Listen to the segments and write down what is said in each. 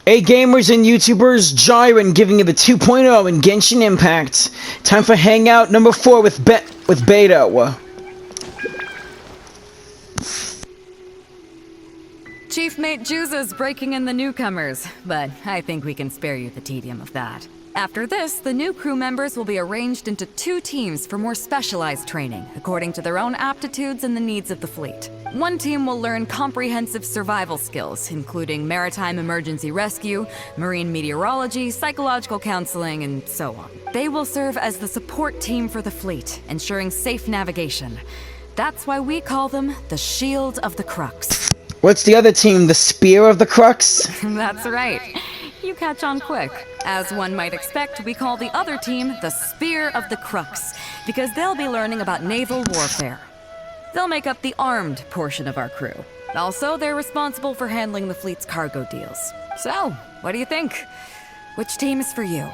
Hey gamers and YouTubers, Jiren giving you the 2.0 in Genshin Impact. Time for Hangout number 4 with Beidou. Chief Mate Juza's breaking in the newcomers, but I think we can spare you the tedium of that. After this, the new crew members will be arranged into 2 teams for more specialized training, according to their own aptitudes and the needs of the fleet. One team will learn comprehensive survival skills, including maritime emergency rescue, marine meteorology, psychological counseling, and so on. They will serve as the support team for the fleet, ensuring safe navigation. That's why we call them the Shield of the Crux. What's the other team, the Spear of the Crux? That's right. You catch on quick. As one might expect, we call the other team the Spear of the Crux, because they'll be learning about naval warfare. They'll make up the armed portion of our crew. Also, they're responsible for handling the fleet's cargo deals. So, what do you think? Which team is for you?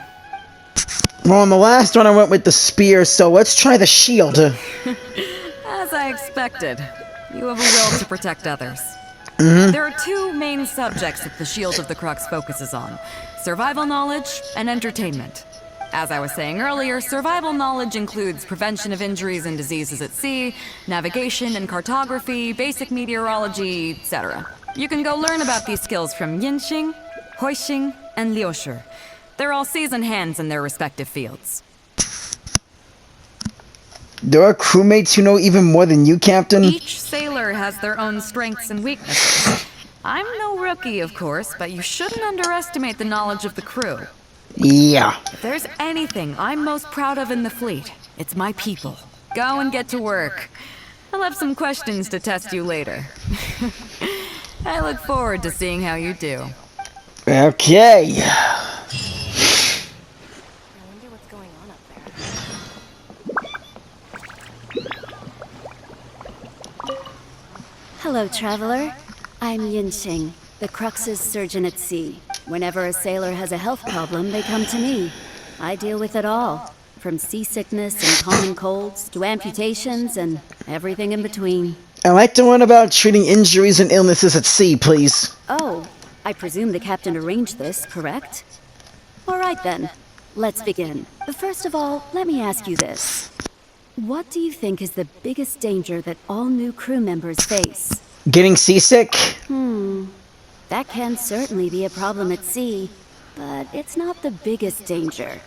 Well, on the last one I went with the Spear, so let's try the Shield. As I expected, you have a will to protect others. There are 2 main subjects that the Shield of the Crux focuses on: survival knowledge and entertainment. As I was saying earlier, survival knowledge includes prevention of injuries and diseases at sea, navigation and cartography, basic meteorology, etc. You can go learn about these skills from Yinxing, Huixing, and Liushi. They're all seasoned hands in their respective fields. There are crewmates who know even more than you, Captain? Each sailor has their own strengths and weaknesses. I'm no rookie, of course, but you shouldn't underestimate the knowledge of the crew. Yeah. If there's anything I'm most proud of in the fleet, it's my people. Go and get to work. I'll have some questions to test you later. I look forward to seeing how you do. Okay. Hello, traveler. I'm Yinxing, the Crux's surgeon at sea. Whenever a sailor has a health problem, they come to me. I deal with it all, from seasickness and common colds to amputations and everything in between. I'd like to learn about treating injuries and illnesses at sea, please. Oh, I presume the captain arranged this, correct? All right then, let's begin. First of all, let me ask you this. What do you think is the biggest danger that all new crew members face? Getting seasick? That can certainly be a problem at sea, but it's not the biggest danger.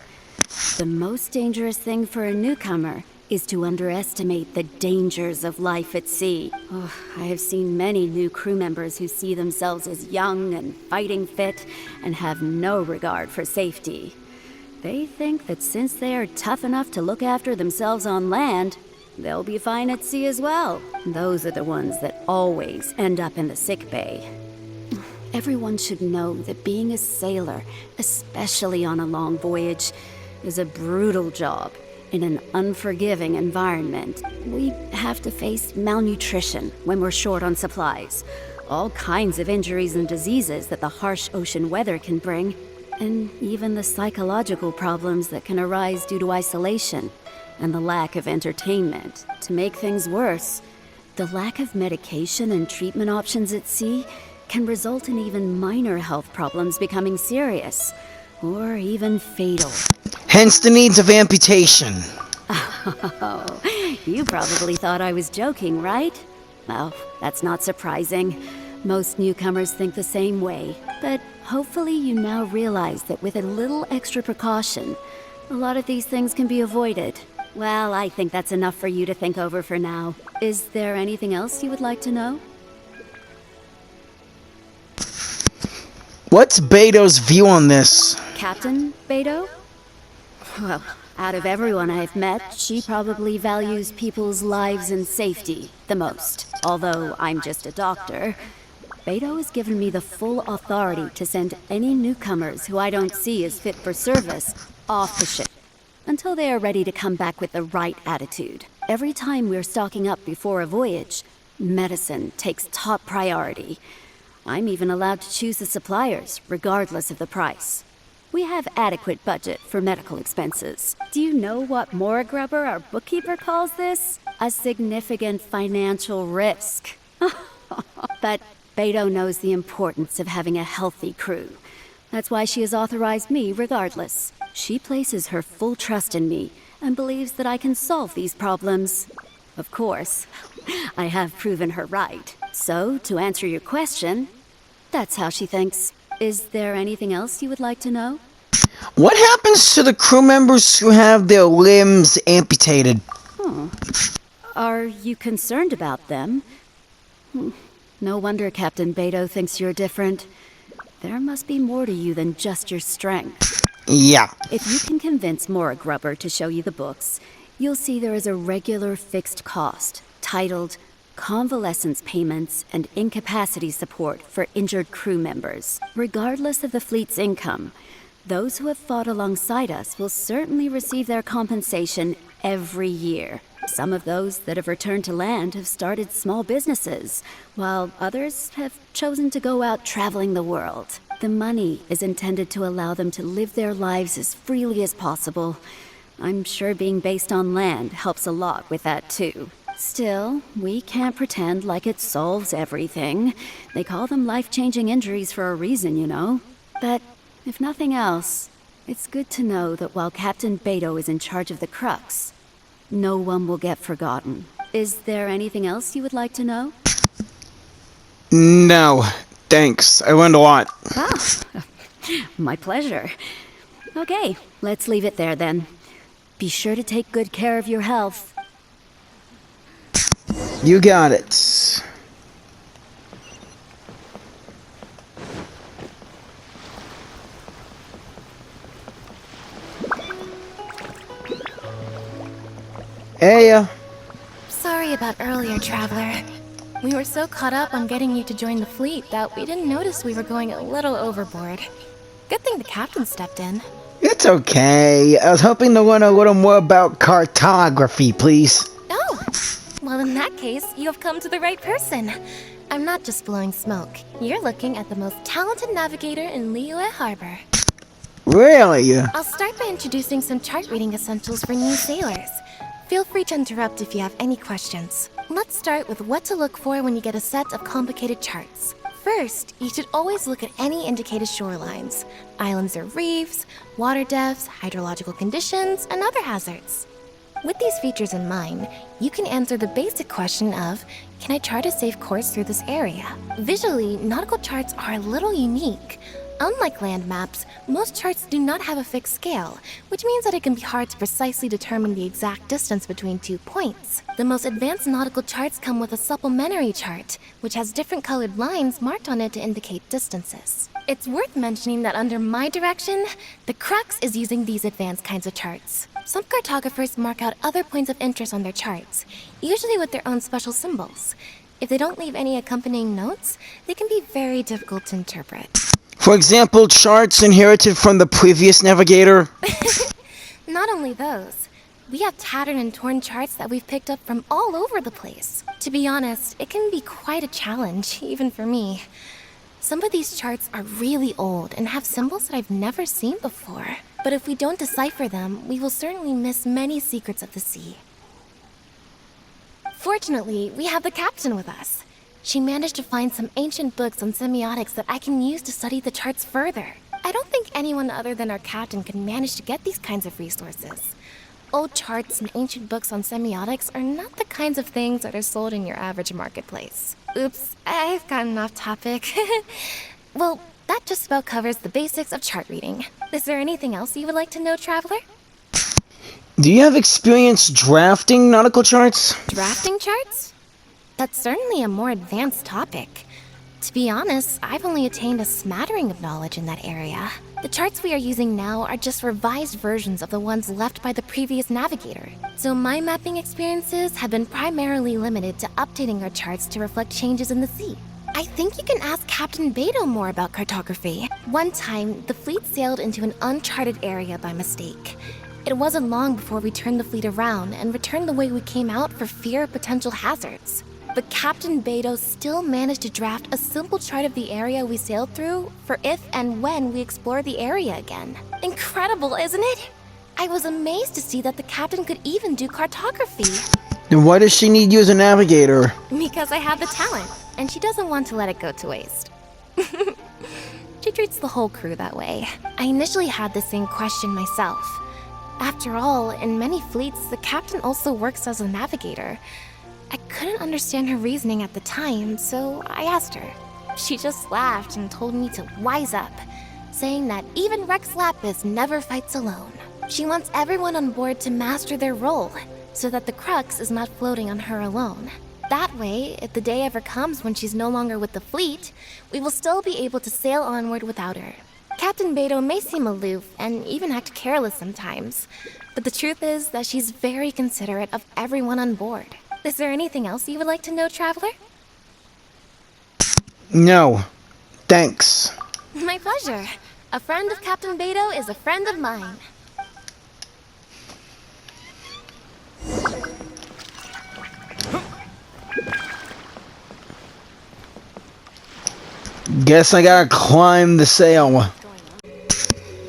The most dangerous thing for a newcomer is to underestimate the dangers of life at sea. Oh, I have seen many new crew members who see themselves as young and fighting fit and have no regard for safety. They think that since they are tough enough to look after themselves on land, they'll be fine at sea as well. Those are the ones that always end up in the sick bay. Everyone should know that being a sailor, especially on a long voyage, is a brutal job in an unforgiving environment. We have to face malnutrition when we're short on supplies, all kinds of injuries and diseases that the harsh ocean weather can bring, and even the psychological problems that can arise due to isolation and the lack of entertainment. To make things worse, the lack of medication and treatment options at sea can result in even minor health problems becoming serious, or even fatal. Hence the needs of amputation. Oh, you probably thought I was joking, right? Well, that's not surprising. Most newcomers think the same way, but hopefully you now realize that with a little extra precaution, a lot of these things can be avoided. Well, I think that's enough for you to think over for now. Is there anything else you would like to know? What's Beidou's view on this? Captain Beidou? Well, out of everyone I've met, she probably values people's lives and safety the most. Although I'm just a doctor, Beidou has given me the full authority to send any newcomers who I don't see as fit for service off the ship until they are ready to come back with the right attitude. Every time we're stocking up before a voyage, medicine takes top priority. I'm even allowed to choose the suppliers, regardless of the price. We have adequate budget for medical expenses. Do you know what Mora Grubber, our bookkeeper, calls this? A significant financial risk. But Beidou knows the importance of having a healthy crew. That's why she has authorized me regardless. She places her full trust in me and believes that I can solve these problems. Of course, I have proven her right. So, to answer your question, that's how she thinks. Is there anything else you would like to know? What happens to the crew members who have their limbs amputated? Are you concerned about them? No wonder Captain Beidou thinks you're different. There must be more to you than just your strength. Yeah. If you can convince Mora Grubber to show you the books, you'll see there is a regular fixed cost, titled Convalescence Payments and Incapacity Support for Injured Crew Members. Regardless of the fleet's income, those who have fought alongside us will certainly receive their compensation every year. Some of those that have returned to land have started small businesses, while others have chosen to go out traveling the world. The money is intended to allow them to live their lives as freely as possible. I'm sure being based on land helps a lot with that too. Still, we can't pretend like it solves everything. They call them life-changing injuries for a reason, you know. But if nothing else, it's good to know that while Captain Beidou is in charge of the Crux, no one will get forgotten. Is there anything else you would like to know? No, thanks. I learned a lot. Ah, my pleasure. Okay, let's leave it there then. Be sure to take good care of your health. You got it. Hey, Sorry about earlier, Traveler. We were so caught up on getting you to join the fleet that we didn't notice we were going a little overboard. Good thing the captain stepped in. it's okay. I was hoping to learn a little more about cartography, please. Oh! Well, in that case, you have come to the right person. I'm not just blowing smoke. You're looking at the most talented navigator in Liyue Harbor. Really? I'll start by introducing some chart reading essentials for new sailors. Feel free to interrupt if you have any questions. Let's start with what to look for when you get a set of complicated charts. First, you should always look at any indicated shorelines, islands or reefs, water depths, hydrological conditions, and other hazards. With these features in mind, you can answer the basic question of, can I chart a safe course through this area? Visually, nautical charts are a little unique. Unlike land maps, most charts do not have a fixed scale, which means that it can be hard to precisely determine the exact distance between 2 points. The most advanced nautical charts come with a supplementary chart, which has different colored lines marked on it to indicate distances. It's worth mentioning that under my direction, the Crux is using these advanced kinds of charts. Some cartographers mark out other points of interest on their charts, usually with their own special symbols. If they don't leave any accompanying notes, they can be very difficult to interpret. For example, charts inherited from the previous navigator? Not only those, we have tattered and torn charts that we've picked up from all over the place. To be honest, it can be quite a challenge, even for me. Some of these charts are really old and have symbols that I've never seen before. But if we don't decipher them, we will certainly miss many secrets of the sea. Fortunately, we have the captain with us. She managed to find some ancient books on semiotics that I can use to study the charts further. I don't think anyone other than our captain can manage to get these kinds of resources. Old charts and ancient books on semiotics are not the kinds of things that are sold in your average marketplace. Oops, I've gotten off topic. Well, that just about covers the basics of chart reading. Is there anything else you would like to know, Traveler? Do you have experience drafting nautical charts? Drafting charts? That's certainly a more advanced topic. To be honest, I've only attained a smattering of knowledge in that area. The charts we are using now are just revised versions of the ones left by the previous navigator. So my mapping experiences have been primarily limited to updating our charts to reflect changes in the sea. I think you can ask Captain Beidou more about cartography. One time, the fleet sailed into an uncharted area by mistake. It wasn't long before we turned the fleet around and returned the way we came out for fear of potential hazards. But Captain Beidou still managed to draft a simple chart of the area we sailed through for if and when we explore the area again. Incredible, isn't it? I was amazed to see that the captain could even do cartography. Then why does she need you as a navigator? Because I have the talent, and she doesn't want to let it go to waste. She she treats the whole crew that way. I initially had the same question myself. After all, in many fleets, the captain also works as a navigator. I couldn't understand her reasoning at the time, so I asked her. She just laughed and told me to wise up, saying that even Rex Lapis never fights alone. She wants everyone on board to master their role, so that the crux is not floating on her alone. That way, if the day ever comes when she's no longer with the fleet, we will still be able to sail onward without her. Captain Beidou may seem aloof and even act careless sometimes, but the truth is that she's very considerate of everyone on board. Is there anything else you would like to know, Traveler? No. Thanks. My pleasure. A friend of Captain Beidou is a friend of mine. Guess I gotta climb the sail.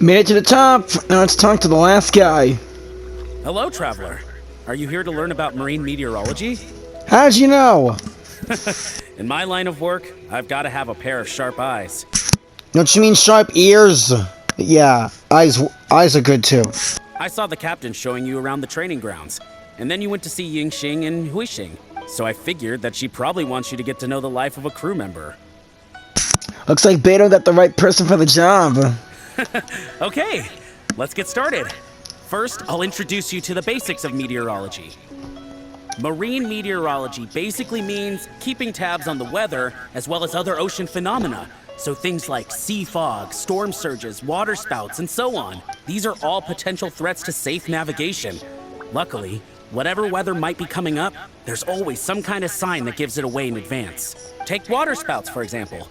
Made it to the top. Now let's talk to the last guy. Hello, Traveler. Are you here to learn about marine meteorology? How'd you know? In my line of work, I've got to have a pair of sharp eyes. Don't you mean sharp ears? Yeah, eyes are good too. I saw the captain showing you around the training grounds, and then you went to see Yingxing and Huixing, so I figured that she probably wants you to get to know the life of a crew member. Looks like Beidou got the right person for the job. Okay, let's get started. First, I'll introduce you to the basics of meteorology. Marine meteorology basically means keeping tabs on the weather as well as other ocean phenomena. So things like sea fog, storm surges, water spouts, and so on. These are all potential threats to safe navigation. Luckily, whatever weather might be coming up, there's always some kind of sign that gives it away in advance. Take water spouts, for example.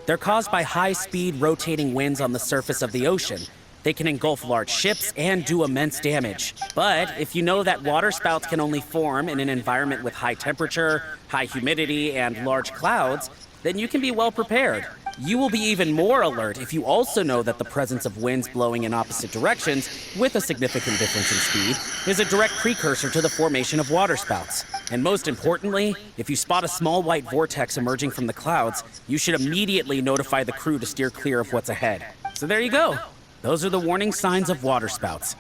They're caused by high-speed rotating winds on the surface of the ocean. They can engulf large ships and do immense damage. But if you know that water spouts can only form in an environment with high temperature, high humidity, and large clouds, then you can be well prepared. You will be even more alert if you also know that the presence of winds blowing in opposite directions, with a significant difference in speed, is a direct precursor to the formation of water spouts. And most importantly, if you spot a small white vortex emerging from the clouds, you should immediately notify the crew to steer clear of what's ahead. So there you go. Those are the warning signs of water spouts.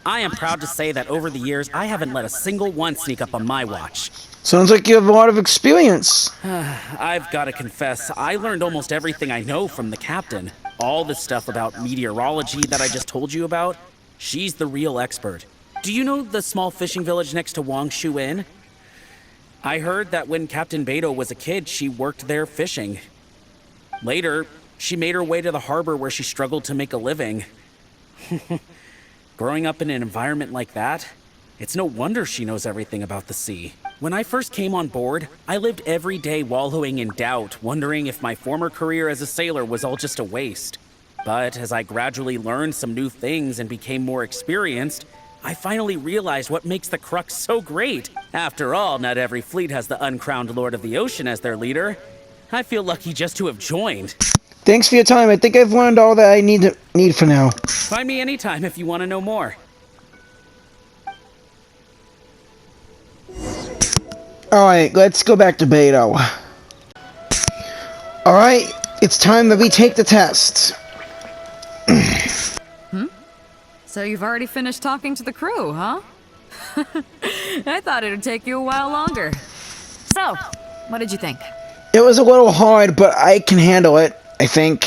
I am proud to say that over the years, I haven't let a single one sneak up on my watch. Sounds like you have a lot of experience. I've got to confess, I learned almost everything I know from the captain. All the stuff about meteorology that I just told you about, she's the real expert. Do you know the small fishing village next to Wangshu Inn? I heard that when Captain Beidou was a kid, she worked there fishing. Later, she made her way to the harbor where she struggled to make a living. Growing up in an environment like that, it's no wonder she knows everything about the sea. When I first came on board, I lived every day wallowing in doubt, wondering if my former career as a sailor was all just a waste. But as I gradually learned some new things and became more experienced, I finally realized what makes the Crux so great. After all, not every fleet has the uncrowned Lord of the Ocean as their leader. I feel lucky just to have joined. Thanks for your time. I think I've learned all that I need for now. Find me anytime if you want to know more. Alright, let's go back to Beidou. Alright, it's time that we take the test. So you've already finished talking to the crew, huh? I thought it would take you a while longer. So, what did you think? It was a little hard, but I can handle it, I think.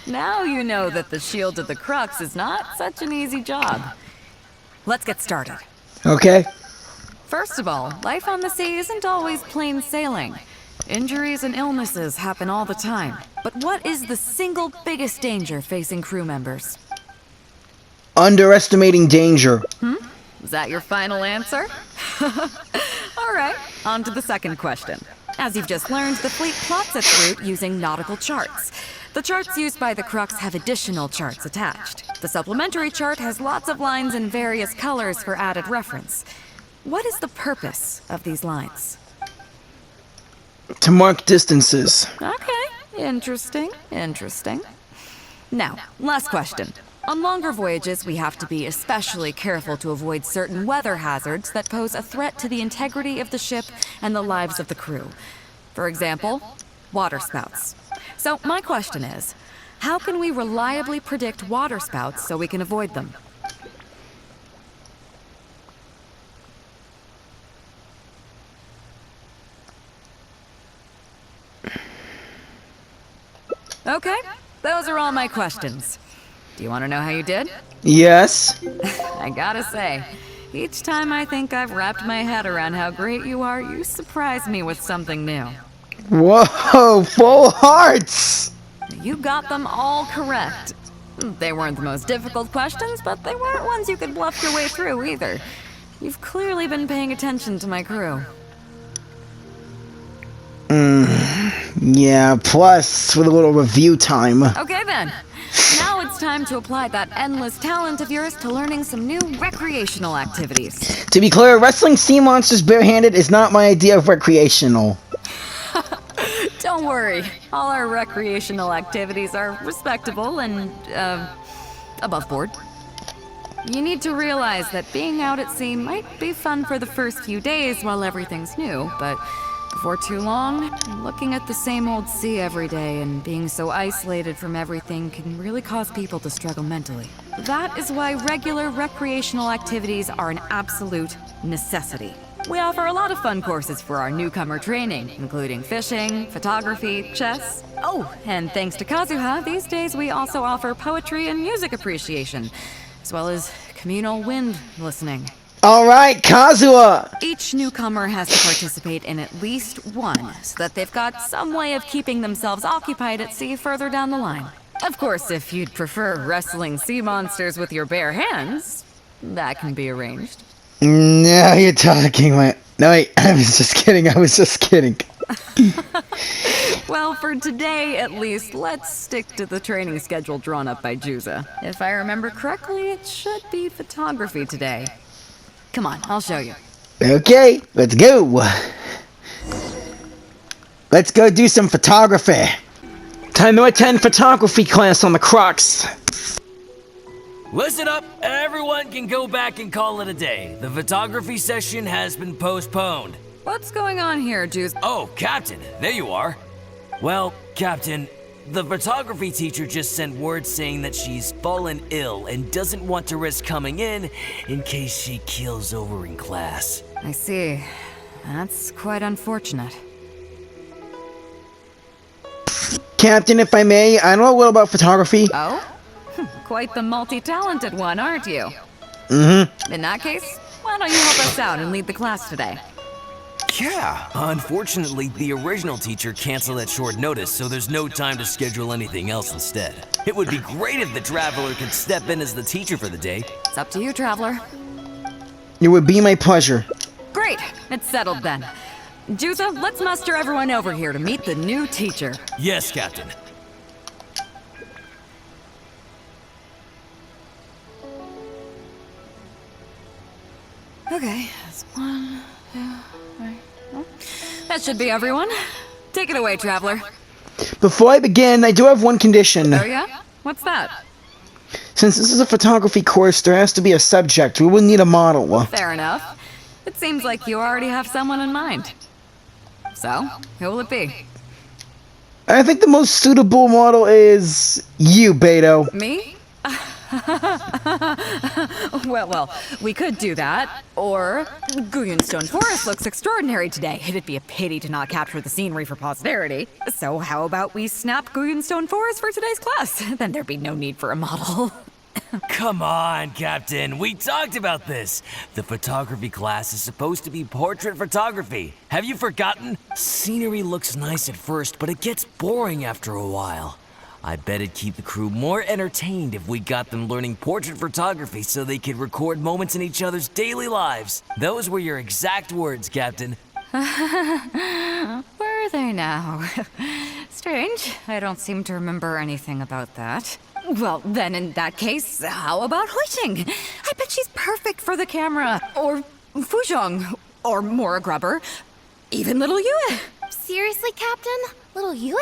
Now you know that the shield of the Crux is not such an easy job. Let's get started. Okay. First of all, life on the sea isn't always plain sailing. Injuries and illnesses happen all the time. But what is the single biggest danger facing crew members? Underestimating danger. Is that your final answer? All right, on to the second question. As you've just learned, the fleet plots its route using nautical charts. The charts used by the Crux have additional charts attached. The supplementary chart has lots of lines in various colors for added reference. What is the purpose of these lines? To mark distances. Okay, interesting. Now, last question. On longer voyages, we have to be especially careful to avoid certain weather hazards that pose a threat to the integrity of the ship and the lives of the crew. For example, water spouts. So my question is, how can we reliably predict water spouts so we can avoid them? Okay, those are all my questions. Do you want to know how you did? Yes. I gotta say, each time I think I've wrapped my head around how great you are, you surprise me with something new. Whoa, full hearts! You got them all correct. They weren't the most difficult questions, but they weren't ones you could bluff your way through either. You've clearly been paying attention to my crew. Yeah, plus with a little review time. Okay then. Now it's time to apply that endless talent of yours to learning some new recreational activities. To be clear, wrestling sea monsters barehanded is not my idea of recreational. Don't worry, all our recreational activities are respectable and, above board. You need to realize that being out at sea might be fun for the first few days while everything's new, but before too long, looking at the same old sea every day and being so isolated from everything can really cause people to struggle mentally. That is why regular recreational activities are an absolute necessity. We offer a lot of fun courses for our newcomer training, including fishing, photography, chess. Oh, and thanks to Kazuha, these days we also offer poetry and music appreciation, as well as communal wind listening. Alright, Kazuha! Each newcomer has to participate in at least one, so that they've got some way of keeping themselves occupied at sea further down the line. Of course, if you'd prefer wrestling sea monsters with your bare hands, that can be arranged. Now you're talking, my... No, wait, I was just kidding. Well, for today, at least, let's stick to the training schedule drawn up by Juza. If I remember correctly, it should be photography today. Come on, I'll show you. Okay, let's go. Let's go do some photography. Time to attend photography class on the Crocs. Listen up, everyone can go back and call it a day. The photography session has been postponed. What's going on here, Juza? Oh, Captain, there you are. Well, Captain, the photography teacher just sent word saying that she's fallen ill and doesn't want to risk coming in case she keels over in class. I see. That's quite unfortunate. Captain, if I may, I know a little about photography. Oh? Quite the multi-talented one, aren't you? Mm-hmm. In that case, why don't you help us out and lead the class today? Yeah, unfortunately, the original teacher canceled at short notice, so there's no time to schedule anything else instead. It would be great if the Traveler could step in as the teacher for the day. It's up to you, Traveler. It would be my pleasure. Great! It's settled then. Juza, let's muster everyone over here to meet the new teacher. Yes, Captain. Okay, that's 1, 2, 3, 4. That should be everyone. Take it away, Traveler. Before I begin, I do have one condition. Oh yeah? What's that? Since this is a photography course, there has to be a subject. We will need a model. Fair enough. It seems like you already have someone in mind. So, who will it be? I think the most suitable model is you, Beidou. Me? Well, we could do that. Or, Guyunstone Forest looks extraordinary today. It'd be a pity to not capture the scenery for posterity. So how about we snap Guyunstone Forest for today's class? Then there'd be no need for a model. Come on, Captain. We talked about this. The photography class is supposed to be portrait photography. Have you forgotten? Scenery looks nice at first, but it gets boring after a while. I bet it'd keep the crew more entertained if we got them learning portrait photography so they could record moments in each other's daily lives. Those were your exact words, Captain. Were they now? Strange. I don't seem to remember anything about that. Well, then in that case, how about Huixing? I bet she's perfect for the camera. Or Fuzhong. Or Mora Grubber. Even little Yue. Seriously, Captain? Little Yue?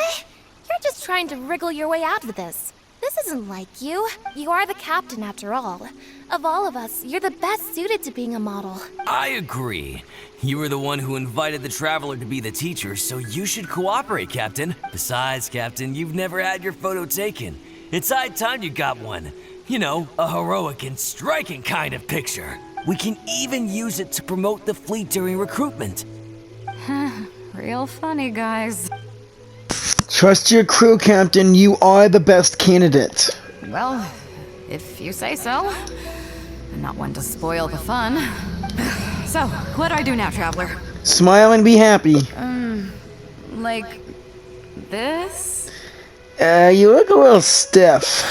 You're just trying to wriggle your way out of this. This isn't like you. You are the captain after all. Of all of us, you're the best suited to being a model. I agree. You were the one who invited the traveler to be the teacher, so you should cooperate, Captain. Besides, Captain, you've never had your photo taken. It's high time you got one. You know, a heroic and striking kind of picture. We can even use it to promote the fleet during recruitment. Real funny, guys. Trust your crew, Captain. You are the best candidate. Well, if you say so. I'm not one to spoil the fun. So, what do I do now, Traveler? Smile and be happy. Like this? You look a little stiff.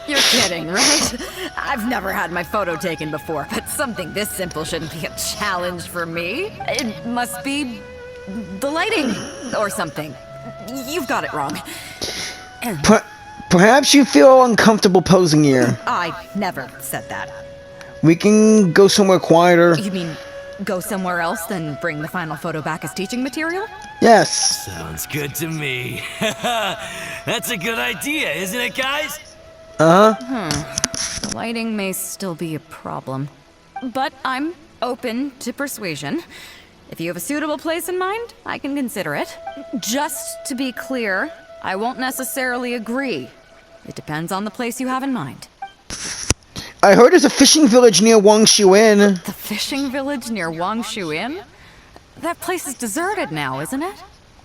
You're kidding, right? I've never had my photo taken before, but something this simple shouldn't be a challenge for me. It must be the lighting or something. You've got it wrong. Perhaps you feel uncomfortable posing here. I never said that. We can go somewhere quieter. You mean go somewhere else, then bring the final photo back as teaching material? Yes. Sounds good to me. That's a good idea, isn't it, guys? The lighting may still be a problem, but I'm open to persuasion. If you have a suitable place in mind, I can consider it. Just to be clear, I won't necessarily agree. It depends on the place you have in mind. I heard there's a fishing village near Wangshuin. The fishing village near Wangshu Inn? That place is deserted now, isn't it?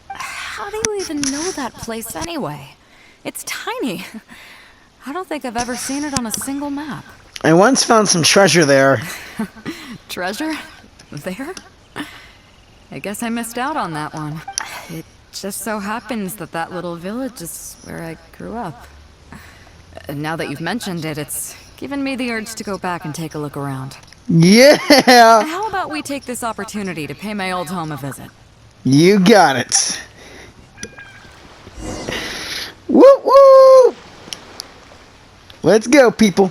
How do you even know that place anyway? It's tiny. I don't think I've ever seen it on a single map. I once found some treasure there. Treasure? There? I guess I missed out on that one. It just so happens that that little village is where I grew up. Now that you've mentioned it, it's given me the urge to go back and take a look around. Yeah! How about we take this opportunity to pay my old home a visit? You got it. Woo woo! Let's go, people.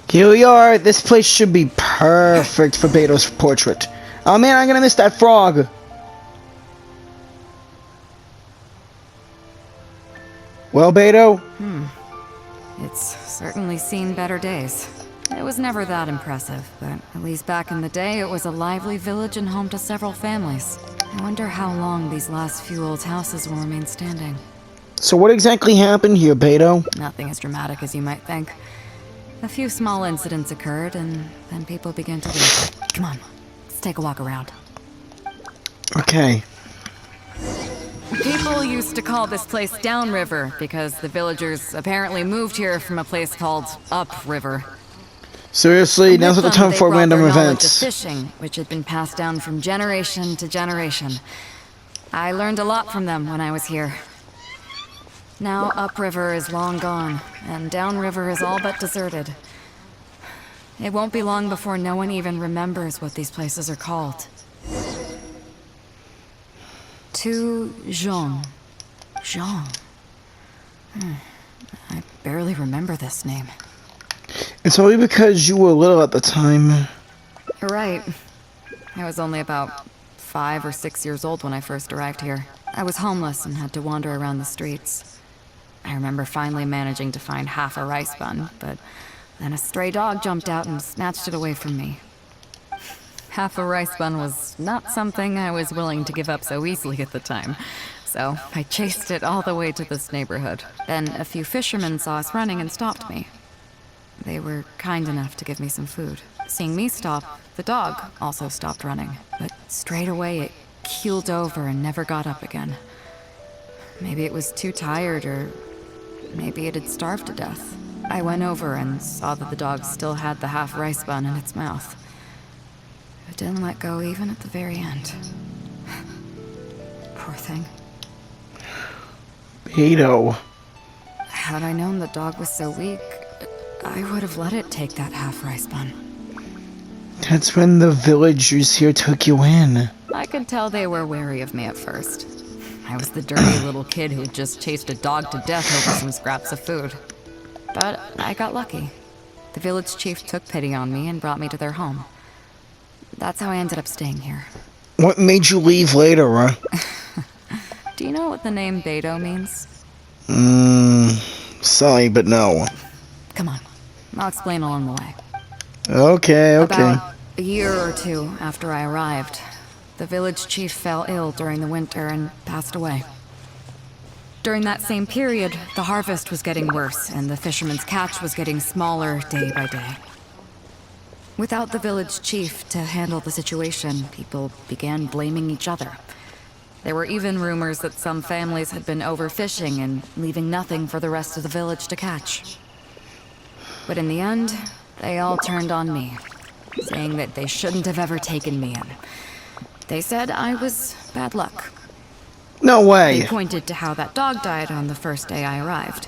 Here we are. This place should be perfect for Beidou's portrait. Oh man, I'm gonna miss that frog. Well, Beidou? It's certainly seen better days. It was never that impressive, but at least back in the day, it was a lively village and home to several families. I wonder how long these last few old houses will remain standing. So what exactly happened here, Beidou? Nothing as dramatic as you might think. A few small incidents occurred, and then people began to leave. Come on, let's take a walk around. Okay. People used to call this place Downriver because the villagers apparently moved here from a place called Upriver. Seriously, now's not the time for random events. Fishing, which had been passed down from generation to generation. I learned a lot from them when I was here. Now Upriver is long gone, and Downriver is all but deserted. It won't be long before no one even remembers what these places are called. To Jean. Jean. I barely remember this name. It's only because you were little at the time. You're right. I was only about 5 or 6 years old when I first arrived here. I was homeless and had to wander around the streets. I remember finally managing to find half a rice bun, but then a stray dog jumped out and snatched it away from me. Half a rice bun was not something I was willing to give up so easily at the time, so I chased it all the way to this neighborhood. Then a few fishermen saw us running and stopped me. They were kind enough to give me some food. Seeing me stop, the dog also stopped running, but straight away it keeled over and never got up again. Maybe it was too tired, or maybe it had starved to death. I went over and saw that the dog still had the half rice bun in its mouth. It didn't let go even at the very end. Poor thing. Beidou. Had I known the dog was so weak, I would have let it take that half rice bun. That's when the villagers here took you in. I could tell they were wary of me at first. I was the dirty little kid who just chased a dog to death over some scraps of food. But I got lucky. The village chief took pity on me and brought me to their home. That's how I ended up staying here. What made you leave later, huh? Do you know what the name Beidou means? Sorry, but no. Come on, I'll explain along the way. Okay. About a year or two after I arrived, the village chief fell ill during the winter and passed away. During that same period, the harvest was getting worse and the fishermen's catch was getting smaller day by day. Without the village chief to handle the situation, people began blaming each other. There were even rumors that some families had been overfishing and leaving nothing for the rest of the village to catch. But in the end, they all turned on me, saying that they shouldn't have ever taken me in. They said I was bad luck. No way. They pointed to how that dog died on the first day I arrived.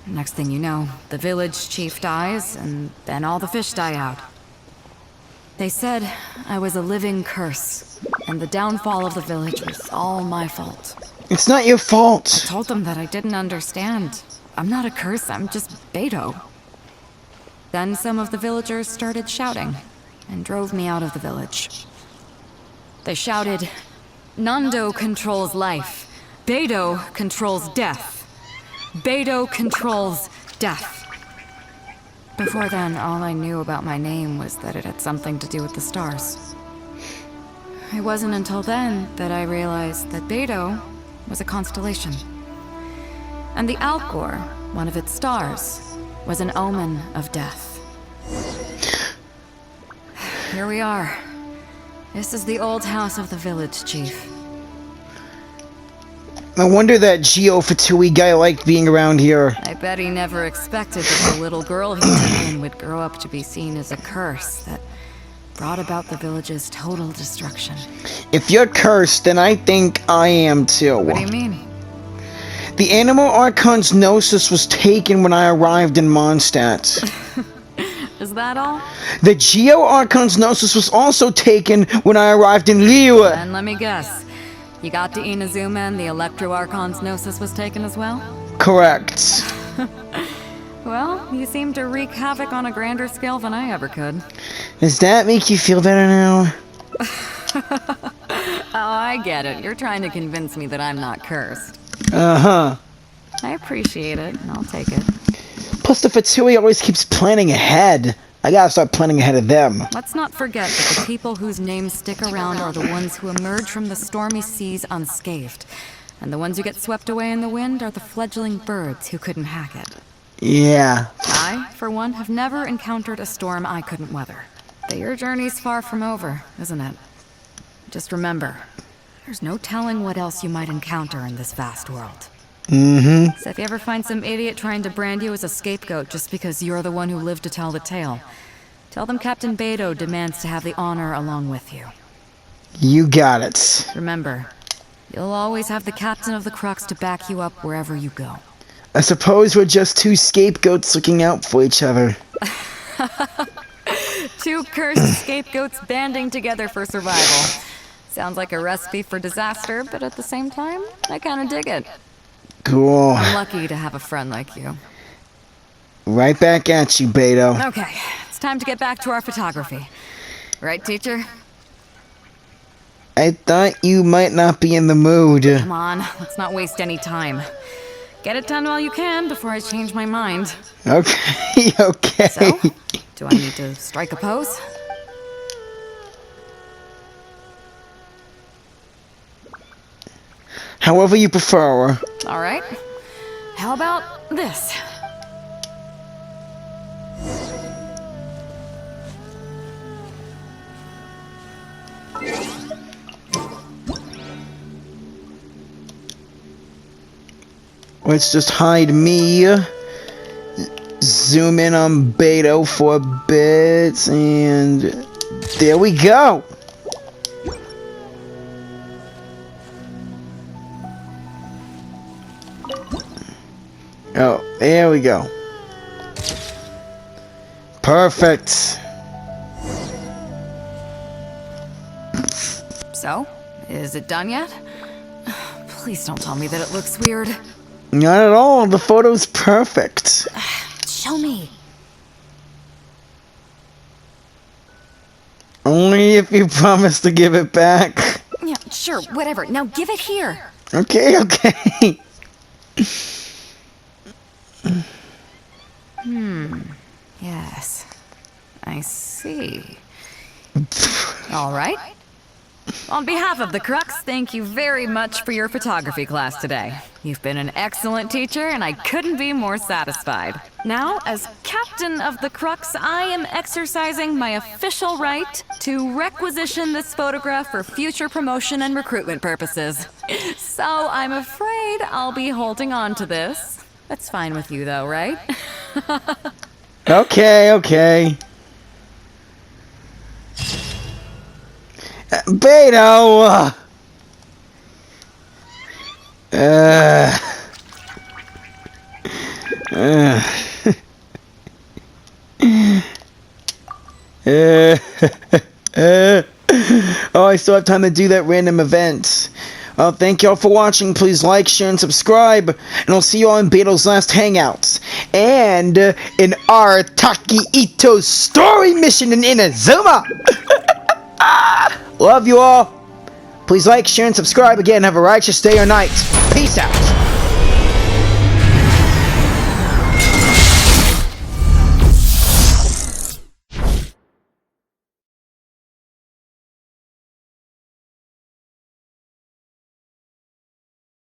Next thing you know, the village chief dies, and then all the fish die out. They said I was a living curse, and the downfall of the village was all my fault. It's not your fault. I told them that I didn't understand. I'm not a curse, I'm just Beidou. Then some of the villagers started shouting, and drove me out of the village. They shouted, "Nando controls life. Beidou controls death. Beidou controls death." Before then, all I knew about my name was that it had something to do with the stars. It wasn't until then that I realized that Beidou was a constellation. And the Alcor, one of its stars, was an omen of death. Here we are. This is the old house of the village chief. No wonder that Geo Fatui guy liked being around here. I bet he never expected that the little girl he took in would grow up to be seen as a curse that brought about the village's total destruction. If you're cursed, then I think I am too. What do you mean? The animal archon's gnosis was taken when I arrived in Mondstadt. Is that all? The Geo Archon's gnosis was also taken when I arrived in Liu. And let me guess. You got to Inazuma and the Electro Archon's gnosis was taken as well? Correct. Well, you seem to wreak havoc on a grander scale than I ever could. Does that make you feel better now? Oh, I get it. You're trying to convince me that I'm not cursed. Uh-huh. I appreciate it. I'll take it. Plus the Fatui always keeps planning ahead. I gotta start planning ahead of them. Let's not forget that the people whose names stick around are the ones who emerge from the stormy seas unscathed. And the ones who get swept away in the wind are the fledgling birds who couldn't hack it. Yeah. I, for one, have never encountered a storm I couldn't weather. But your journey's far from over, isn't it? Just remember, there's no telling what else you might encounter in this vast world. Mm-hmm. So if you ever find some idiot trying to brand you as a scapegoat just because you're the one who lived to tell the tale, tell them Captain Beidou demands to have the honor along with you. You got it. Remember, you'll always have the captain of the Crux to back you up wherever you go. I suppose we're just two scapegoats looking out for each other. Two cursed scapegoats banding together for survival. Sounds like a recipe for disaster, but at the same time, I kinda dig it. Cool. I'm lucky to have a friend like you. Right back at you, Beidou. Okay, it's time to get back to our photography. Right, teacher? I thought you might not be in the mood. Come on, let's not waste any time. Get it done while you can before I change my mind. Okay, okay. So, do I need to strike a pose? However you prefer. All right. How about this? Let's just hide me. Zoom in on Beidou for a bit, and there we go. Oh, there we go. Perfect. So, is it done yet? Please don't tell me that it looks weird. Not at all. The photo's perfect. Show me. Only if you promise to give it back. Yeah, sure, whatever. Now give it here. Okay, okay. Yes. I see. All right. On behalf of the Crux, thank you very much for your photography class today. You've been an excellent teacher, and I couldn't be more satisfied. Now, as captain of the Crux, I am exercising my official right to requisition this photograph for future promotion and recruitment purposes. So I'm afraid I'll be holding on to this. That's fine with you, though, right? Okay. Beidou! Oh, I still have time to do that random event. Well, thank y'all for watching. Please like, share, and subscribe. And I'll see you all in Beidou's last hangouts. And in our Taki Ito's story mission in Inazuma. Love you all. Please like, share, and subscribe. Again, have a righteous day or night. Peace out.